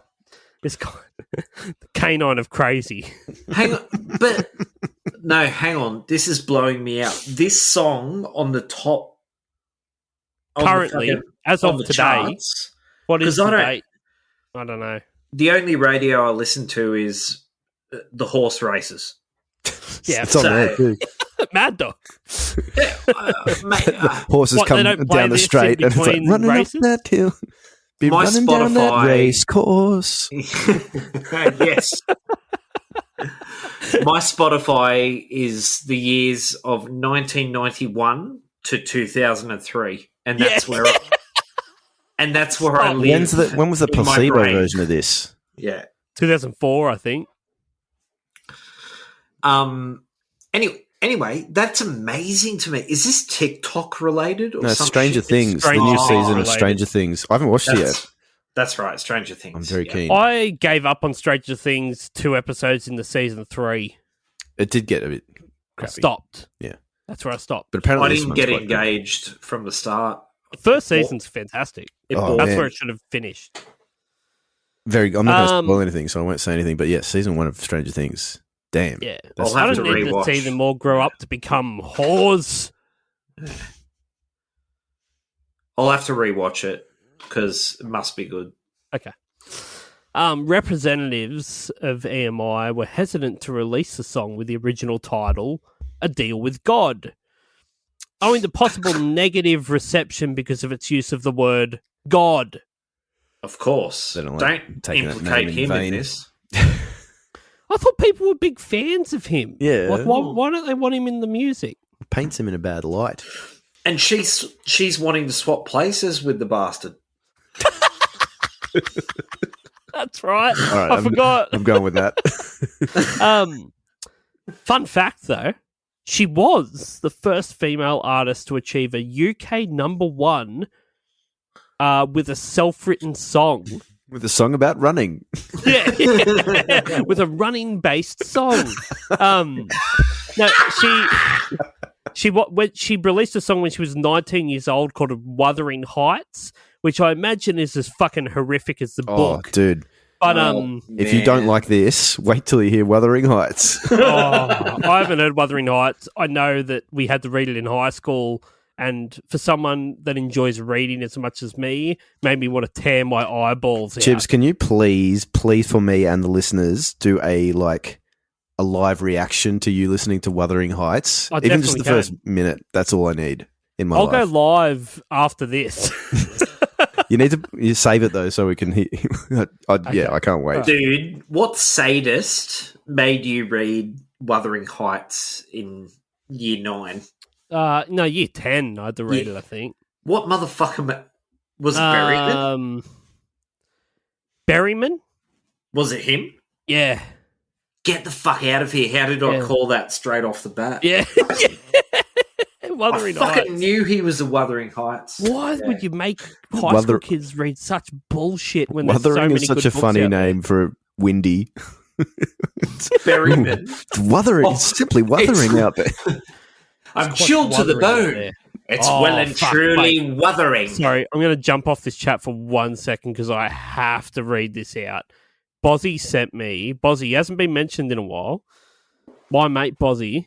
This guy, the canine of crazy. Hang on, but no, hang on. This is blowing me out. This song on the top, Currently, as of today, charts, what is 'cause I the don't- date? I don't know. the only radio I listen to is the horse races. Yeah, It's on so- there too. Mad Dog. Mate, Horses What, come they don't play down the this in straight and it's like, between running races? up that hill. Be My running down that Spotify- race course. yes. My Spotify is the years of 1991 to 2003, and that's where I live. When was the in my placebo brain. version of this? Yeah. 2004, I think. Anyway, that's amazing to me. Is this TikTok related or No, it's some Stranger shit? Things. The new Stranger season of related. Stranger Things. I haven't watched it yet. That's right, Stranger Things. I'm very yeah. keen. I gave up on Stranger Things 2 episodes in the season 3. It did get a bit I crappy. stopped. Yeah. That's where I stopped. But apparently I this didn't one's get quite good. engaged from the start. The first season's fantastic. Oh, That's man. where it should have finished. I'm not going to Um, spoil anything, so I won't say anything. But yeah, season 1 of Stranger Things. Damn. Yeah. That's I'll have I to don't need to rewatch. see them all grow up to become whores. I'll have to rewatch it because it must be good. Okay. Representatives of EMI were hesitant to release the song with the original title, A Deal with God, owing to possible negative reception because of its use of the word God. Of course. They don't like Don't taking that implicate name in him in vain. this. I thought people were big fans of him. Yeah. Like, why don't they want him in the music? Paints him in a bad light. And she's wanting to swap places with the bastard. That's right. All right, I forgot. I'm going with that. Fun fact, though, she was the first female artist to achieve a UK #1 with a self-written song. With a song about running. Yeah, with a running-based song. No, when she released a song when she was 19 years old called "Wuthering Heights," which I imagine is as fucking horrific as the Oh, book. dude. But If you don't like this, wait till you hear Wuthering Heights. I haven't heard Wuthering Heights. I know that we had to read it in high school, and for someone that enjoys reading as much as me, made me want to tear my eyeballs out. Chibs, can you please for me and the listeners do a live reaction to you listening to Wuthering Heights? I Even just definitely the first minute. That's all I need in my I'll life. go live after this. You need to save it though, so we can hear. Yeah, I can't wait. Dude, what sadist made you read Wuthering Heights in year 9? No, year 10 I had to read it, I think. What motherfucker was it Berryman? Berryman? Was it him? Yeah. Get the fuck out of here. How did I call that straight off the bat? Yeah. I Wuthering fucking Heights. knew he was a Wuthering Heights. Why would you make high school kids read such bullshit when there's so Wuthering many is such good a books funny out there? name for windy. Berryman. It's wuthering. It's simply wuthering out there. I'm quite chilled to the wuthering out bone. there. It's Oh, well and fuck, truly wuthering. Sorry, I'm going to jump off this chat for 1 second because I have to read this out. Bozzy sent me. Bozzy hasn't been mentioned in a while. My mate Bozzy.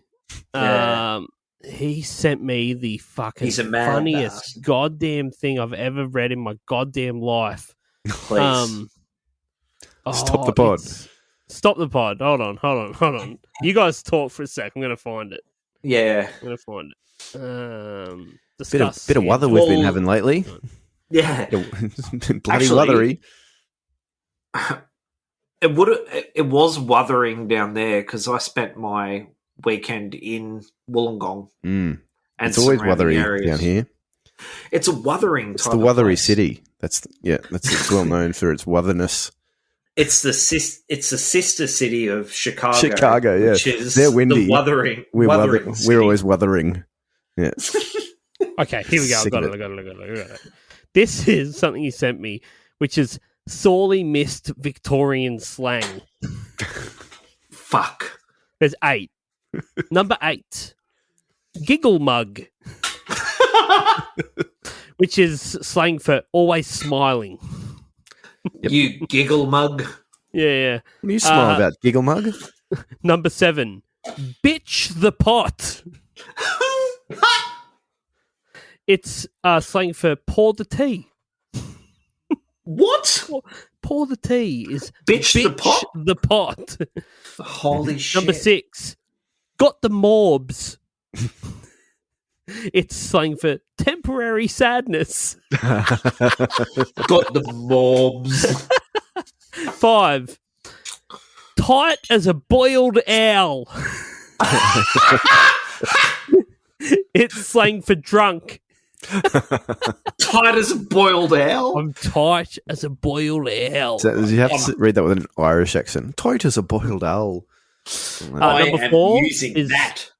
Yeah. He sent me the fucking He's a mad funniest bastard. goddamn thing I've ever read in my goddamn life. Please. Stop the pod. Stop the pod. Hold on. You guys talk for a sec. I'm going to find it. Yeah. I'm going to find it. Bit of Yeah. weather we've been Well- having lately. Yeah. Bloody Actually- wuthery. It was wuthering down there because I spent my weekend in Wollongong. Mm. And It's always surrounding wuthery areas. down here. It's a wuthering It's type the of wuthery place. city. It's well known for its wutherness. It's the sister city of Chicago. Chicago, yeah. Which is They're windy. The Wuthering. We're always wuthering. Yeah. Okay, here we go. I Sick got of it. I got it. This is something you sent me, which is sorely missed Victorian slang. Fuck. There's 8. Number 8, giggle mug, which is slang for always smiling. You giggle mug. Yeah. What do you smile about, giggle mug? Number 7, bitch the pot. It's slang for pour the tea. What? Pour the tea is Bitch the pot? The pot. Holy shit. Number 6, got the morbs. It's slang for temporary sadness. Got the mobs. 5, tight as a boiled owl. It's slang for drunk. Tight as a boiled owl? I'm tight as a boiled owl. So, you have to read that with an Irish accent. Tight as a boiled owl. I number am 4 using is that.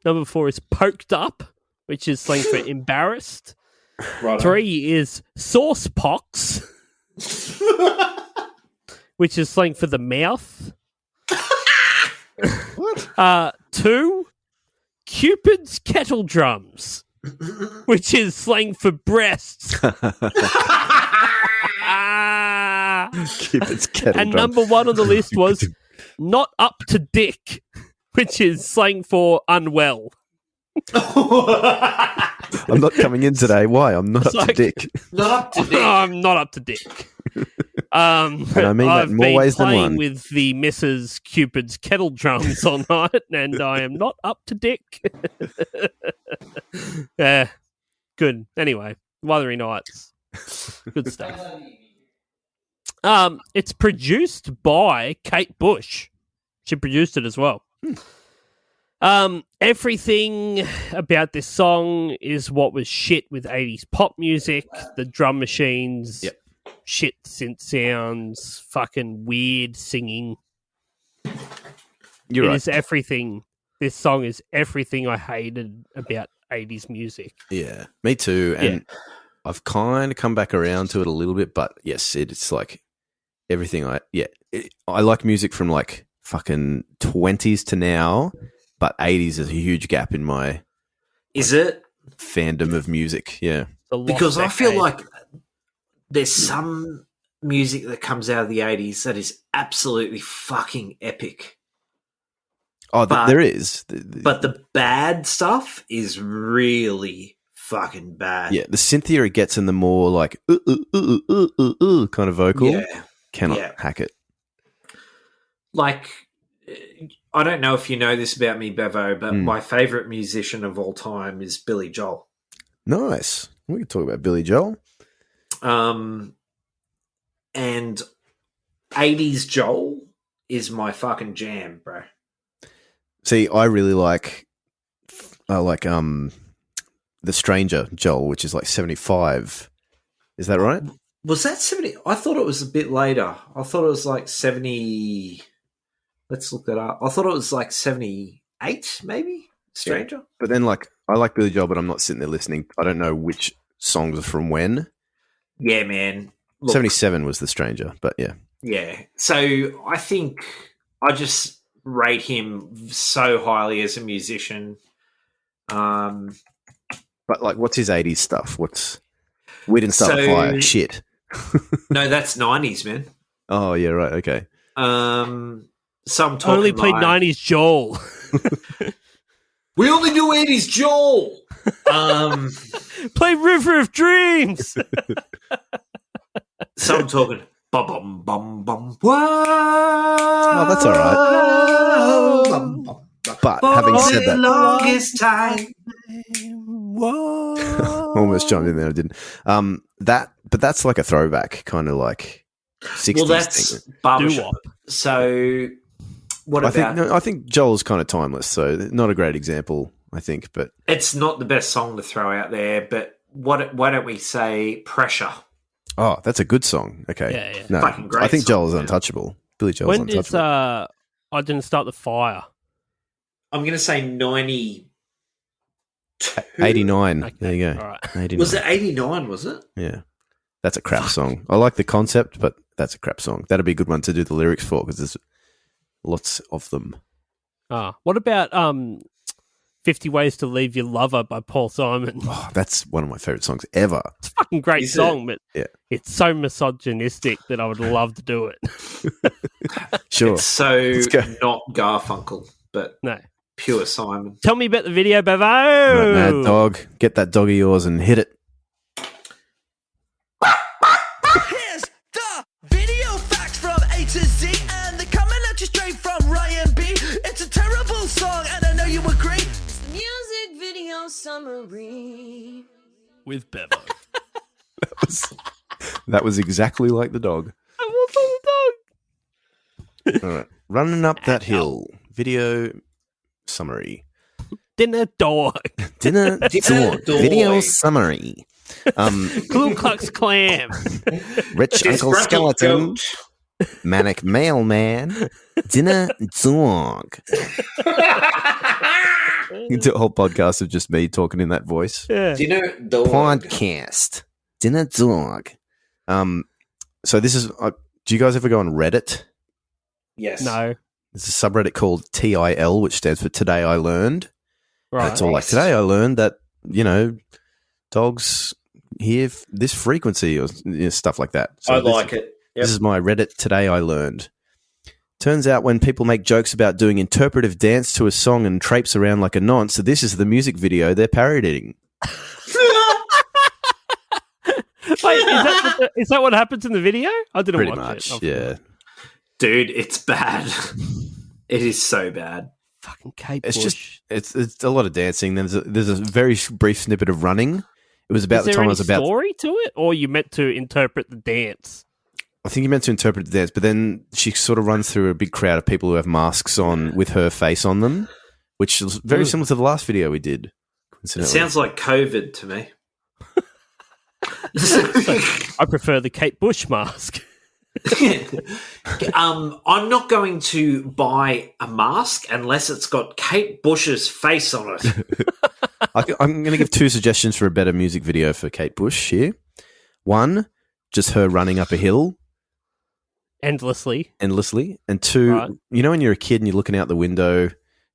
Number 4 is poked up, which is slang for embarrassed. Right. 3 is sauce pox, which is slang for the mouth. What? 2, Cupid's kettle drums, which is slang for breasts. Cupid's kettle And drum. number 1 on the list was not up to dick, which is slang for unwell. I'm not coming in today. Why? I'm not It's up to like- dick. Not up to date. I'm not up to dick. And I mean that I've in more been ways than playing one. with the Mrs. Cupid's kettle drums all night, and I am not up to dick. Yeah, good. Anyway, Wuthering Nights, good stuff. It's produced by Kate Bush. She produced it as well. Everything about this song is what was shit with 80s pop music. The drum machines, Yep. shit synth sounds, fucking weird singing. You're It right. is everything. This song is everything I hated about 80s music. Yeah, me too. And I've kind of come back around to it a little bit, but yes, it's like everything I like music from like fucking 20s to now, but 80s is a huge gap in my Is it? fandom of music. Yeah. The lost Because I feel decade. like there's some music that comes out of the 80s that is absolutely fucking epic. Oh, But- there is. But the bad stuff is really fucking bad. Yeah, the synthier it gets and the more like kind of vocal, Yeah. cannot Yeah. hack it. Like, I don't know if you know this about me, Bevo, but my favourite musician of all time is Billy Joel. Nice. We could talk about Billy Joel. And 80s Joel is my fucking jam, bro. See, I really like The Stranger Joel, which is like 75. Is that right? Was that 70? I thought it was a bit later. I thought it was like 70. Let's look that up. I thought it was like 78, maybe? Stranger? But then like I like Billy Joel, but I'm not sitting there listening. I don't know which songs are from when. Yeah, man. Look, 77 was The Stranger, but yeah. yeah. So I think I just rate him so highly as a musician. But like what's his 80s stuff? We Didn't Start a So- Fire. Shit. No, that's 90s, man. Oh, yeah, right. Okay. So I'm talking only played like, 90s Joel. We only do 80s Joel. Play River of Dreams. So I'm talking bum bum bum bum. Oh, that's all right. But having said that, longest time. almost chimed in there. I didn't. But that's like a throwback, kind of like 60s Well, that's thing. barbershop. So what about? I think Joel's kind of timeless, so not a great example, I think. But It's not the best song to throw out there, but why don't we say Pressure? Oh, that's a good song. Okay. Yeah, yeah. No, Fucking great I think song, Joel is yeah. untouchable. Billy Joel's When untouchable. does I Didn't Start the Fire? I'm going to say 90. 89. Okay, There you go. all right. 89. Was it 89, was it? Yeah. That's a crap song. I like the concept, but that's a crap song. That'd be a good one to do the lyrics for because there's lots of them. What about 50 Ways to Leave Your Lover by Paul Simon? Oh, that's one of my favorite songs ever. It's a fucking great Is song, but Yeah. it's so misogynistic that I would love to do it. Sure. It's so go. not Garfunkel, but No. pure Simon. Tell me about the video, Bevo. Right, Mad Dog, get that dog of yours and hit it. Here's the video facts from A to Z, and they're coming at you straight from Ryan B. It's a terrible song, and I know you agree. It's the music video summary. With Bevo. That was exactly like the dog. I was on the dog. All right. Running Up That Hill. Video summary. Dinner dog. Dinner Dinner Dog. Video Dog. summary. Ku Klux Klan. Rich Uncle Disgruntled Skeleton. goat. Manic Mailman. Dinner Dog. You do a whole podcast of just me talking in that voice. Yeah. Dinner dog. Podcast. Dinner Dog. So this is. Do you guys ever go on Reddit? Yes. No. There's a subreddit called TIL, which stands for Today I Learned. Right. It's all like, today I learned that, dogs hear this frequency or stuff like that. So I like it. Yep. This is my Reddit Today I Learned. Turns out when people make jokes about doing interpretive dance to a song and traipse around like a nonce, so this is the music video they're parodying. Wait, is that what happens in the video? I didn't Pretty watch much, it. yeah. Dude, it's bad. It is so bad. Fucking Kate It's Bush. just it's a lot of dancing. There's a very brief snippet of running. It was about Is the there time I any was about. story to it, or you meant to interpret the dance? I think you meant to interpret the dance, but then she sort of runs through a big crowd of people who have masks on with her face on them, which is very similar to the last video we did. It Coincidentally. sounds like COVID to me. I prefer the Kate Bush mask. I'm not going to buy a mask unless it's got Kate Bush's face on it. I'm going to give two suggestions for a better music video for Kate Bush here. One, just her running up a hill Endlessly. endlessly. And two, Right. when you're a kid and you're looking out the window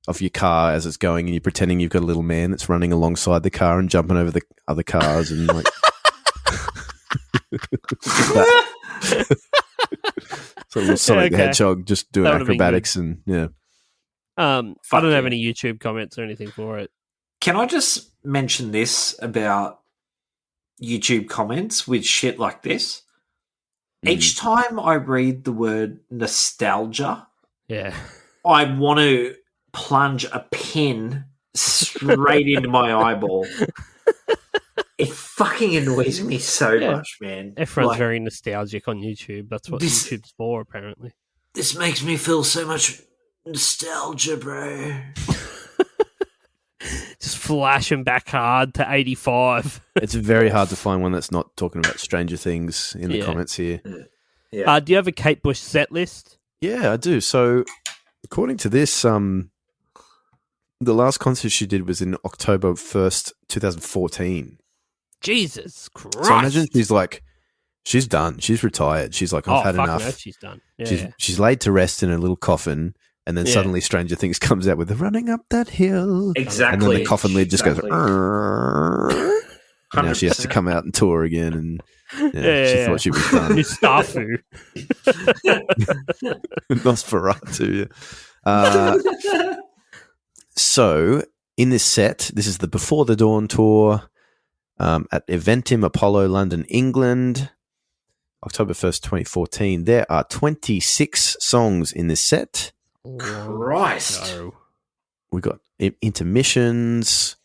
of your car as it's going and you're pretending you've got a little man that's running alongside the car and jumping over the other cars and like... So a little Sonic the okay. Hedgehog just doing That would've been acrobatics and yeah. I Fuck don't have yeah. any YouTube comments or anything for it. Can I just mention this about YouTube comments with shit like this? Each time I read the word nostalgia, Yeah. I want to plunge a pin straight into my eyeball. It fucking annoys me so Yeah. much, man. Everyone's Like, very nostalgic on YouTube. That's what This- YouTube's for, apparently. This makes me feel so much nostalgia, bro. Just flashing back hard to 85. It's very hard to find one that's not talking about Stranger Things in the Yeah. comments here. Yeah. Do you have a Kate Bush set list? Yeah, I do. So, according to this, the last concert she did was in October 1st, 2014. Jesus Christ. So imagine she's done. She's retired. She's like, I've had fuck enough. no, she's done. Yeah. She's laid to rest in a little coffin, and then Yeah. suddenly Stranger Things comes out with the running up that hill. Exactly. And then the coffin lid just Exactly. goes. "Arrgh." And now she has to 100%. come out and tour again, and she Yeah. thought she was done. Mustafu. Nosferatu. Yeah. So in this set, this is the Before the Dawn tour at Eventim Apollo, London, England, October 1st, 2014. There are 26 songs in this set. Christ. No. We got intermissions.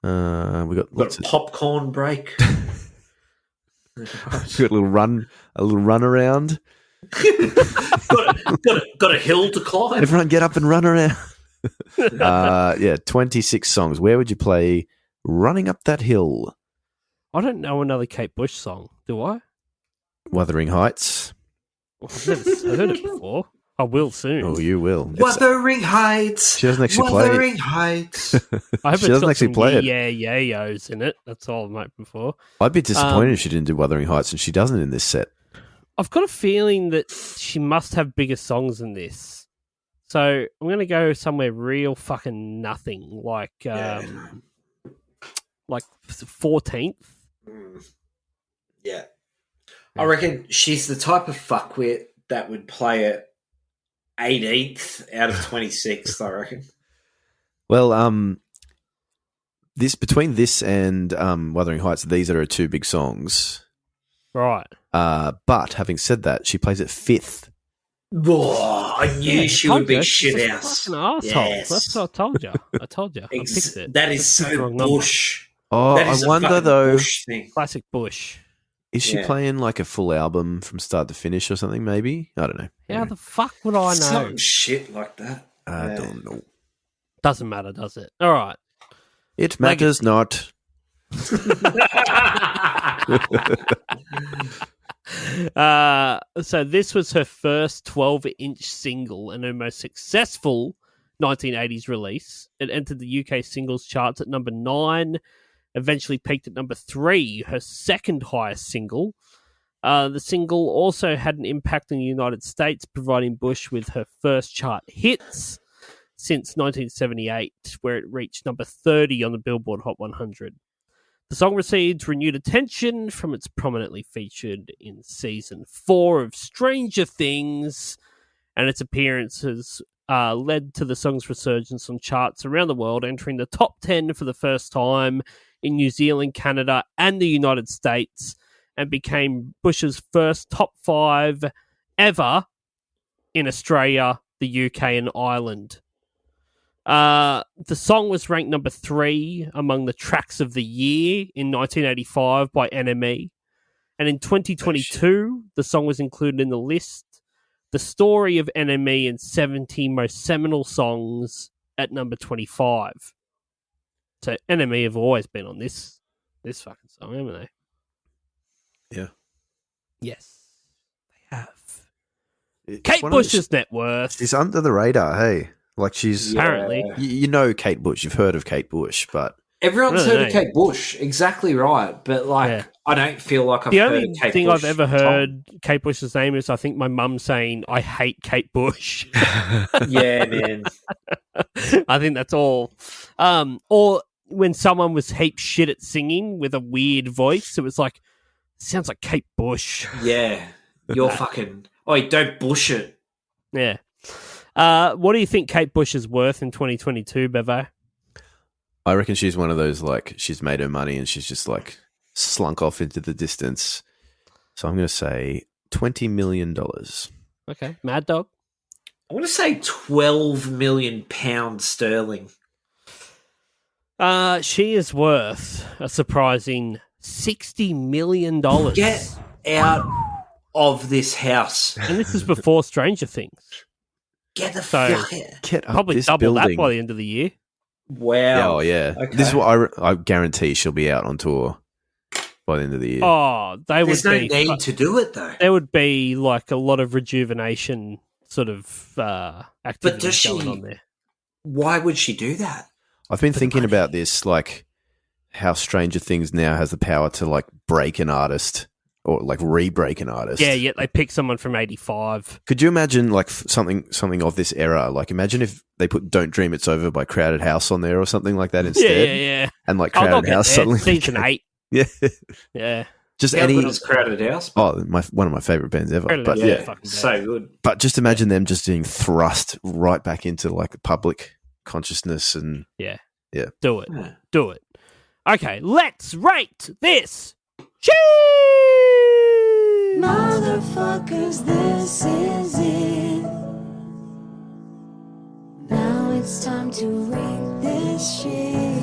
We got Got lots a of, popcorn break. we got a little run around. got a hill to climb. Everyone get up and run around. 26 songs. Where would you play Running Up That Hill? I don't know another Kate Bush song, do I? Wuthering Heights. I've never heard it before. I will soon. Oh, you will. Wuthering Heights. She doesn't actually play it. Wuthering Heights. I hope She it's doesn't got actually some play it. yeah-yos in it. That's all I'm hoping for. I'd be disappointed if she didn't do Wuthering Heights, and she doesn't in this set. I've got a feeling that she must have bigger songs than this. So I'm going to go somewhere real fucking nothing, like 14th. Yeah. I reckon she's the type of fuckwit that would play it 18th out of 26th, I reckon. Well, between this and Wuthering Heights, these are her two big songs. Right. But having said that, she plays it 5th. Oh, I knew she would be She's shit a house. fucking arsehole. Yes. That's what I told you. I picked it. That is That's the so wrong number. Bush. Oh, That I is a wonder fucking though, Bush thing. Classic Bush. is she Yeah. playing like a full album from start to finish or something? Maybe, I don't know. How the fuck would I know? Some shit like that. I Yeah. don't know. Doesn't matter, does it? All right. It matters not. So this was her first 12-inch single and her most successful 1980s release. It entered the UK singles charts at number 9, eventually peaked at number 3, her second highest single. The single also had an impact in the United States, providing Bush with her first chart hits since 1978, where it reached number 30 on the Billboard Hot 100. The song received renewed attention from its prominently featured in season 4 of Stranger Things, and its appearances led to the song's resurgence on charts around the world, entering the top 10 for the first time in New Zealand, Canada, and the United States, and became Bush's first top 5 ever in Australia, the UK, and Ireland. The song was ranked number 3 among the tracks of the year in 1985 by NME. And in 2022, the song was included in the list, The Story of NME and 70 Most Seminal Songs at number 25. So NME have always been on this fucking song, haven't they? Yeah. Yes, they have. It's Kate one of those- Bush's net worth. She's under the radar, hey. Like she's Apparently. you know Kate Bush. You've heard of Kate Bush, but Everyone's Really heard of know. Kate Bush, exactly right. But like, Yeah. I don't feel like I've The heard only of Kate thing Bush. I've ever heard Kate Bush's name is, I think, my mum saying, "I hate Kate Bush." Yeah, man. I think that's all. Or when someone was heap shit at singing with a weird voice, it was like, sounds like Kate Bush. Yeah, you're fucking. Oh, don't bush it. Yeah. What do you think Kate Bush is worth in 2022, Bevo? I reckon she's one of those, like, she's made her money and she's just like slunk off into the distance. So I'm going to say $20 million. Okay. Mad Dog? I want to say 12 million pounds sterling. She is worth a surprising $60 million. Get out of this house. And this is before Stranger Things. Get the So- fuck out. Get up Probably this double building. that by the end of the year. Wow. Oh, yeah. Okay. This is what I guarantee she'll be out on tour by the end of the year. Oh, they There's would no be. need to do it though. There would be like a lot of rejuvenation sort of activities does she- going on there. Why would she do that? I've been thinking about this, like how Stranger Things now has the power to like break an artist or like re-break an artist. Yeah, yet they pick someone from 85. Could you imagine like something of this era? Like imagine if they put "Don't Dream It's Over" by Crowded House on there or something like that instead. Yeah. And like Oh, they'll Crowded get House there. suddenly Season became- 8. Yeah, Yeah. just How any. good is Crowded House? Oh, one of my favorite bands ever. Crowded But House, yeah, fucking so good. but just imagine them just being thrust right back into like the public consciousness and Do it. Yeah. Do it. Okay, let's rate this. Cheese! Motherfuckers, this is it. Now it's time to rate this shit.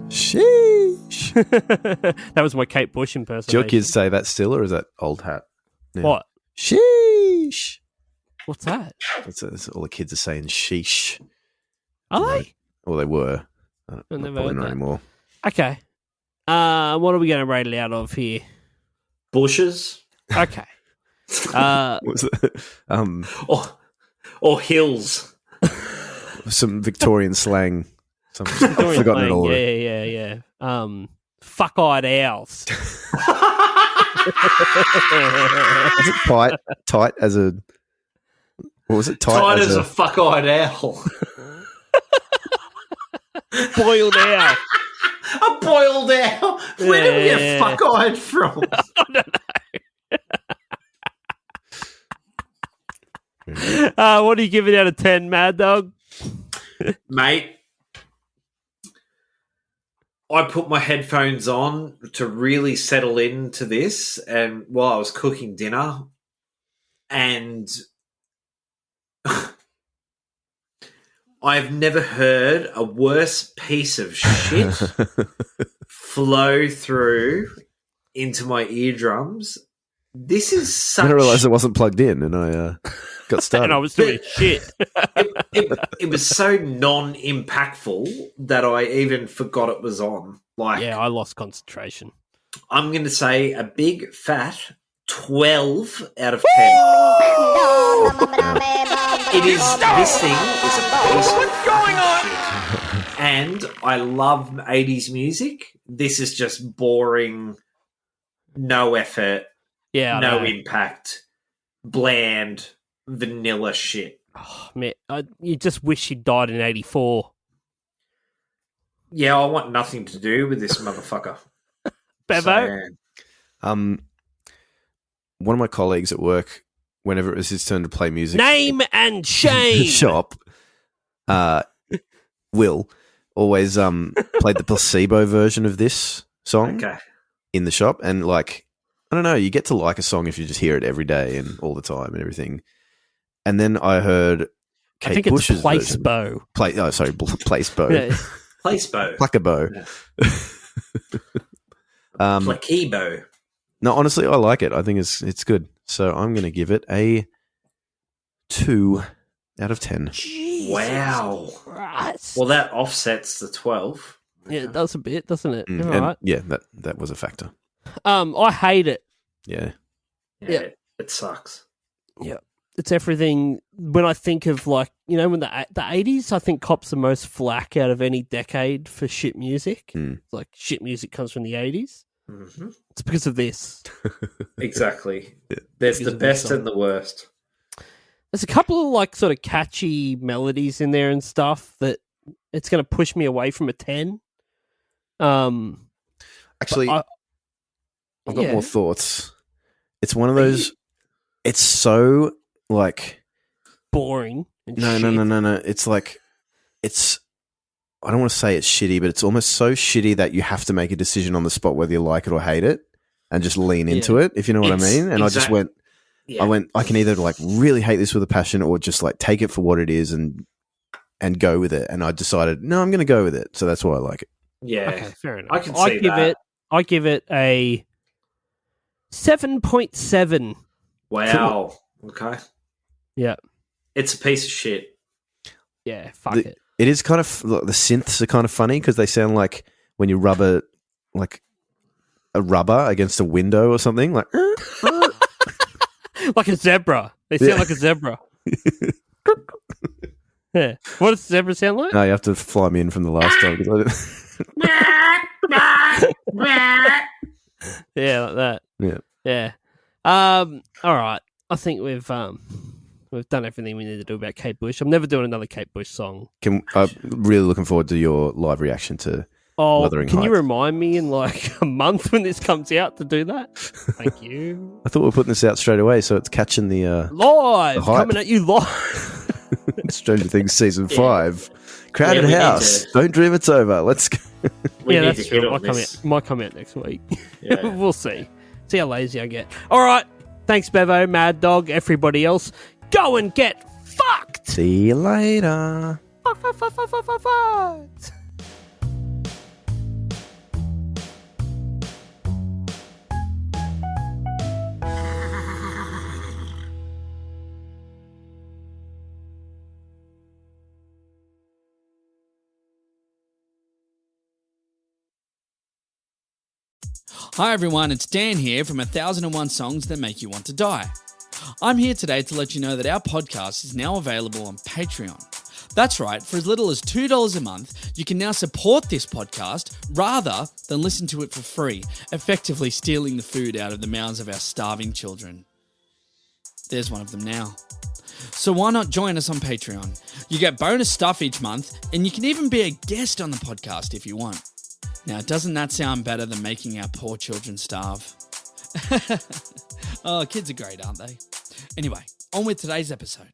sheesh. That was my Kate Bush impersonation. Do your kids say that still, or is that old hat? Yeah. What? Sheesh. What's that? That's all the kids are saying. Sheesh. Are they? Well, they were. Not never probably heard not that. anymore. Okay. What are we going to rate it out of here? Bushes. Okay. What was it? Or hills. Some Victorian slang. I've Victorian forgotten it slang, all. Yeah. Fuck-eyed owls. Was it tight as a... What was it? Tight as a fuck-eyed owl. Boiled owl. A boiled owl. Where did we get fuck-eyed from? I don't know. What do you give it out of 10, Mad Dog? Mate, I put my headphones on to really settle into this, and while I was cooking dinner, and I've never heard a worse piece of shit flow through into my eardrums. This is such... I didn't realise it wasn't plugged in, and I got started. And I was doing shit. it was so non-impactful that I even forgot it was on. Like, Yeah, I lost concentration. I'm going to say a big fat 12 out of 10. It is. This thing is a piece of fucking shit. And I love 80s music. This is just boring, no effort, Yeah, I no know. impact, bland, vanilla shit. Oh, man, you just wish he died in 84. Yeah, I want nothing to do with this motherfucker. Bevo? One of my colleagues at work, whenever it was his turn to play music, Name and shame. shop, Will always played the placebo version of this song Okay. in the shop, and like, I don't know, you get to like a song if you just hear it every day and all the time and everything. And then I heard Kate I think Bush's it's version. Placebo. Placebo. Yeah. Placebo. Placebo. Placebo. No, honestly, I like it. I think it's good. So I'm going to give it a 2 out of 10. Wow. Christ. Well, that offsets the 12. Yeah, it does a bit, doesn't it? All And right. yeah, that was a factor. I hate it. Yeah. Yeah. It sucks. Yeah. It's everything. When I think of, like, you know, when the 80s, I think cops the most flack out of any decade for shit music. Mm. It's like, shit music comes from the 80s. Mm-hmm. It's because of this. Exactly. There's the Because of this best song. and the worst. There's a couple of, like, sort of catchy melodies in there and stuff that it's going to push me away from a 10. Actually, I- I've got yeah. more thoughts. It's one of those. It's so like Boring. And no. shit. It's like it's. I don't want to say it's shitty, but it's almost so shitty that you have to make a decision on the spot whether you like it or hate it, and just lean into it. If you know what I mean. And I just went. Yeah. I can either like really hate this with a passion or just like take it for what it is and go with it. And I decided, no, I'm going to go with it. So that's why I like it. Yeah. Okay, fair enough. I can see that. I give it a 7.7. Wow. Okay. Yeah. It's a piece of shit. Yeah, fuck it. It is kind of the synths are kind of funny because they sound like when you rub a rubber against a window or something like. Like a zebra. They sound like a zebra. Yeah. What does a zebra sound like? No, you have to fly me in from the last time. 'Cause Yeah, like that. Yeah. Yeah. All right. I think we've done everything we need to do about Kate Bush. I'm never doing another Kate Bush song. I'm really looking forward to your live reaction to. Oh, Wuthering can you Heights. remind me in like a month when this comes out to do that? Thank you. I thought we were putting this out straight away, so it's catching the Live, The hype. coming at you live. Stranger Things season 5. Crowded Yeah, we need house. to- Don't dream it's over. Let's go. We yeah, need that's to true. hit on Might this. come out next week. Yeah. We'll see. See how lazy I get. All right. Thanks, Bevo, Mad Dog, everybody else. Go and get fucked. See you later. Fucked. Hi everyone, it's Dan here from 1001 Songs That Make You Want to Die. I'm here today to let you know that our podcast is now available on Patreon. That's right, for as little as $2 a month, you can now support this podcast rather than listen to it for free, effectively stealing the food out of the mouths of our starving children. There's one of them now. So why not join us on Patreon? You get bonus stuff each month, and you can even be a guest on the podcast if you want. Now, doesn't that sound better than making our poor children starve? Oh, kids are great, aren't they? Anyway, on with today's episode.